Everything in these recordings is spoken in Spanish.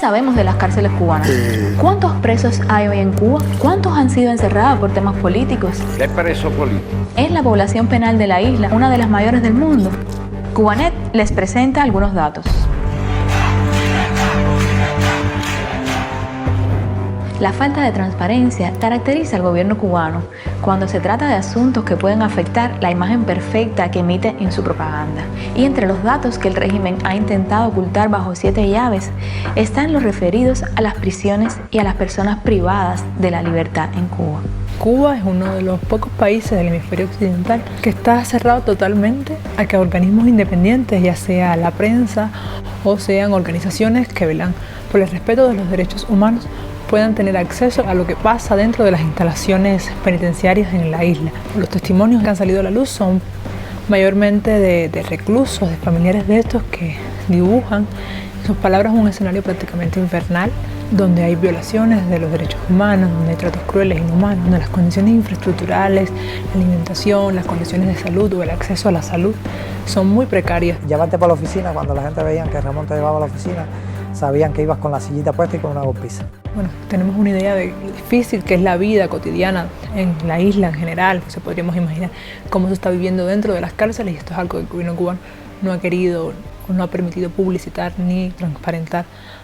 sabemos de las cárceles cubanas? ¿Cuántos presos hay hoy en Cuba? ¿Cuántos han sido encerrados por temas políticos? ¿Qué preso político? ¿Es la población penal de la isla una de las mayores del mundo? Cubanet les presenta algunos datos. La falta de transparencia caracteriza al gobierno cubano cuando se trata de asuntos que pueden afectar la imagen perfecta que emite en su propaganda. Y entre los datos que el régimen ha intentado ocultar bajo 7 llaves están los referidos a las prisiones y a las personas privadas de la libertad en Cuba. Cuba es uno de los pocos países del hemisferio occidental que está cerrado totalmente a que organismos independientes, ya sea la prensa o sean organizaciones que velan por el respeto de los derechos humanos, puedan tener acceso a lo que pasa dentro de las instalaciones penitenciarias en la isla. Los testimonios que han salido a la luz son mayormente de reclusos, de familiares de estos que dibujan, en sus palabras, un escenario prácticamente infernal, donde hay violaciones de los derechos humanos, donde hay tratos crueles, inhumanos, donde las condiciones infraestructurales, la alimentación, las condiciones de salud o el acceso a la salud son muy precarias. Llevarte para la oficina, cuando la gente veía que Ramón te llevaba a la oficina, sabían que ibas con la sillita puesta y con una golpiza. Bueno, tenemos una idea de lo difícil que es la vida cotidiana en la isla en general. O sea, podríamos imaginar cómo se está viviendo dentro de las cárceles, y esto es algo que el gobierno cubano no ha querido o no ha permitido publicitar ni transparentar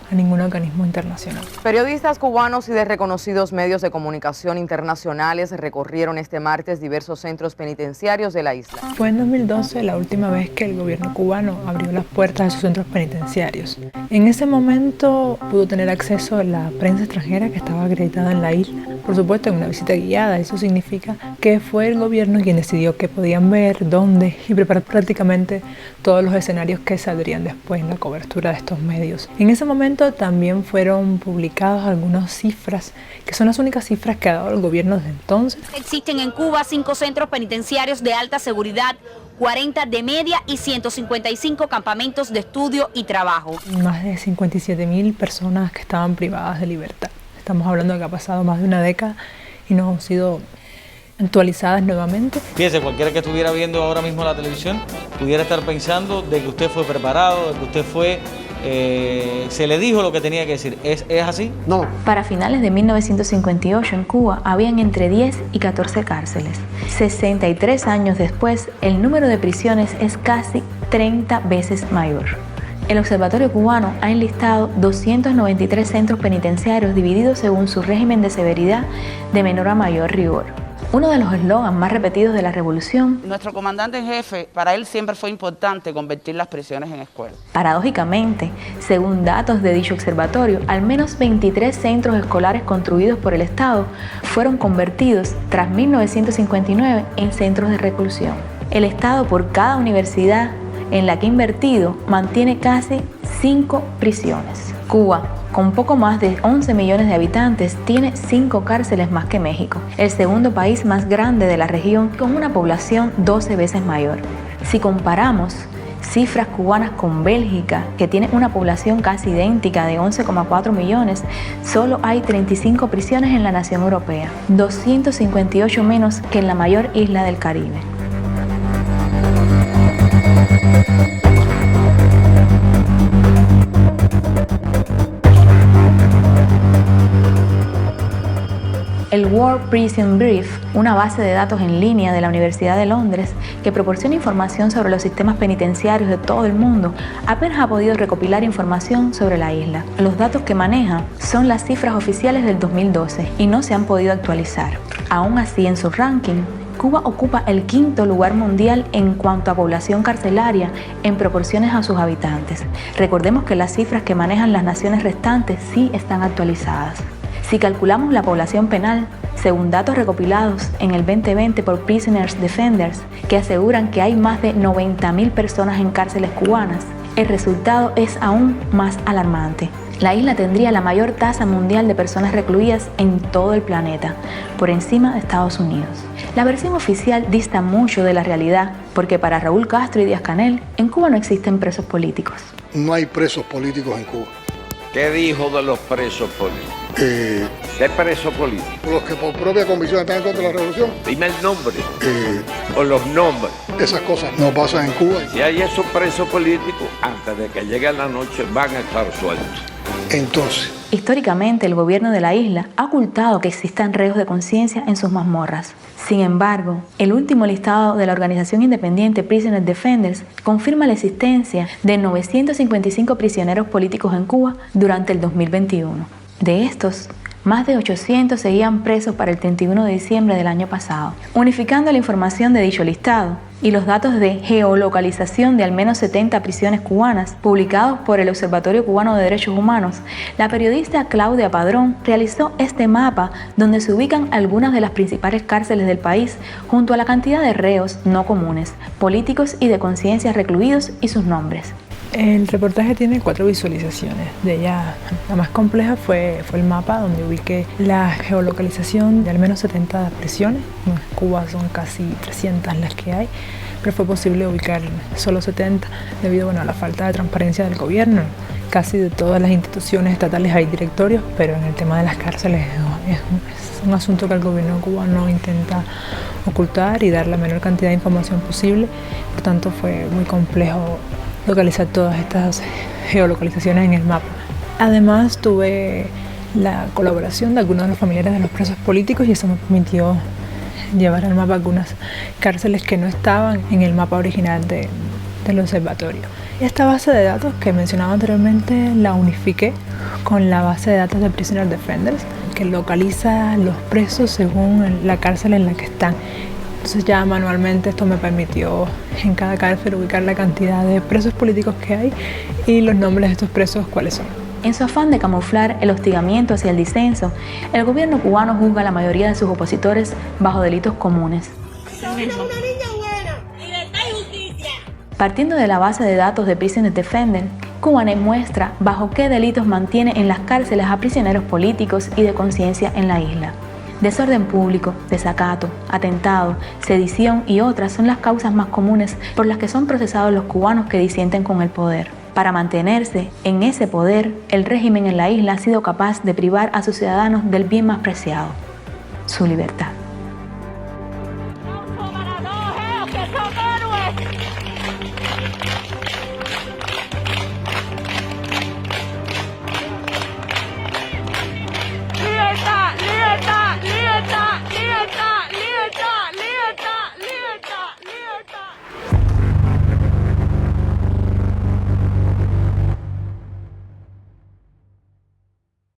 a ningún organismo internacional. Periodistas cubanos y de reconocidos medios de comunicación internacionales recorrieron este martes diversos centros penitenciarios de la isla. Fue en 2012 la última vez que el gobierno cubano abrió las puertas de sus centros penitenciarios. En ese momento pudo tener acceso a la prensa extranjera que estaba acreditada en la isla. Por supuesto, en una visita guiada. Eso significa que fue el gobierno quien decidió qué podían ver, dónde, y preparar prácticamente todos los escenarios que saldrían después en la cobertura de estos medios. En ese momento también fueron publicadas algunas cifras, que son las únicas cifras que ha dado el gobierno desde entonces. Existen en Cuba 5 centros penitenciarios de alta seguridad, 40 de media y 155 campamentos de estudio y trabajo. Más de 57.000 personas que estaban privadas de libertad. Estamos hablando de que ha pasado más de una década y no han sido actualizadas nuevamente. Fíjese, cualquiera que estuviera viendo ahora mismo la televisión pudiera estar pensando de que usted fue preparado, de que usted fue... se le dijo lo que tenía que decir. ¿Es así? No. Para finales de 1958 en Cuba habían entre 10 y 14 cárceles. 63 años después, el número de prisiones es casi 30 veces mayor. El Observatorio Cubano ha enlistado 293 centros penitenciarios divididos según su régimen de severidad de menor a mayor rigor. Uno de los eslogans más repetidos de la revolución. Nuestro comandante en jefe, para él siempre fue importante convertir las prisiones en escuelas. Paradójicamente, según datos de dicho observatorio, al menos 23 centros escolares construidos por el Estado fueron convertidos tras 1959 en centros de reclusión. El Estado, por cada universidad en la que ha invertido, mantiene casi 5 prisiones. Cuba, con poco más de 11 millones de habitantes, tiene 5 cárceles más que México, el segundo país más grande de la región, con una población 12 veces mayor. Si comparamos cifras cubanas con Bélgica, que tiene una población casi idéntica de 11,4 millones, solo hay 35 prisiones en la nación europea, 258 menos que en la mayor isla del Caribe. El World Prison Brief, una base de datos en línea de la Universidad de Londres que proporciona información sobre los sistemas penitenciarios de todo el mundo, apenas ha podido recopilar información sobre la isla. Los datos que maneja son las cifras oficiales del 2012 y no se han podido actualizar. Aún así, en su ranking, Cuba ocupa el 5º lugar mundial en cuanto a población carcelaria en proporciones a sus habitantes. Recordemos que las cifras que manejan las naciones restantes sí están actualizadas. Si calculamos la población penal, según datos recopilados en el 2020 por Prisoners Defenders, que aseguran que hay más de 90.000 personas en cárceles cubanas, el resultado es aún más alarmante. La isla tendría la mayor tasa mundial de personas recluidas en todo el planeta, por encima de Estados Unidos. La versión oficial dista mucho de la realidad, porque para Raúl Castro y Díaz-Canel, en Cuba no existen presos políticos. No hay presos políticos en Cuba. ¿Qué dijo de los presos políticos? ¿Qué presos políticos? Los que por propia convicción están en contra de la revolución. Dime el nombre. O los nombres. Esas cosas no pasan en Cuba. Si hay esos presos políticos, antes de que llegue la noche van a estar sueltos. Entonces, históricamente, el gobierno de la isla ha ocultado que existan reos de conciencia en sus mazmorras. Sin embargo, el último listado de la organización independiente Prisoner Defenders confirma la existencia de 955 prisioneros políticos en Cuba durante el 2021. De estos, más de 800 seguían presos para el 31 de diciembre del año pasado. Unificando la información de dicho listado y los datos de geolocalización de al menos 70 prisiones cubanas publicados por el Observatorio Cubano de Derechos Humanos, la periodista Claudia Padrón realizó este mapa donde se ubican algunas de las principales cárceles del país junto a la cantidad de reos no comunes, políticos y de conciencia recluidos y sus nombres. El reportaje tiene 4 visualizaciones. De ellas, la más compleja fue el mapa donde ubiqué la geolocalización de al menos 70 prisiones. En Cuba son casi 300 las que hay, pero fue posible ubicar solo 70 debido a la falta de transparencia del gobierno. Casi de todas las instituciones estatales hay directorios, pero en el tema de las cárceles es un asunto que el gobierno cubano intenta ocultar y dar la menor cantidad de información posible. Por tanto, fue muy complejo localizar todas estas geolocalizaciones en el mapa. Además, tuve la colaboración de algunos de los familiares de los presos políticos y eso me permitió llevar al mapa algunas cárceles que no estaban en el mapa original del observatorio. Esta base de datos que mencionaba anteriormente la unifiqué con la base de datos de Prisoner Defenders, que localiza los presos según la cárcel en la que están. Entonces ya manualmente esto me permitió en cada cárcel ubicar la cantidad de presos políticos que hay y los nombres de estos presos cuáles son. En su afán de camuflar el hostigamiento hacia el disenso, el gobierno cubano juzga a la mayoría de sus opositores bajo delitos comunes. Partiendo de la base de datos de Prisoner Defenders, Cubanet muestra bajo qué delitos mantiene en las cárceles a prisioneros políticos y de conciencia en la isla. Desorden público, desacato, atentado, sedición y otras son las causas más comunes por las que son procesados los cubanos que disienten con el poder. Para mantenerse en ese poder, el régimen en la isla ha sido capaz de privar a sus ciudadanos del bien más preciado, su libertad.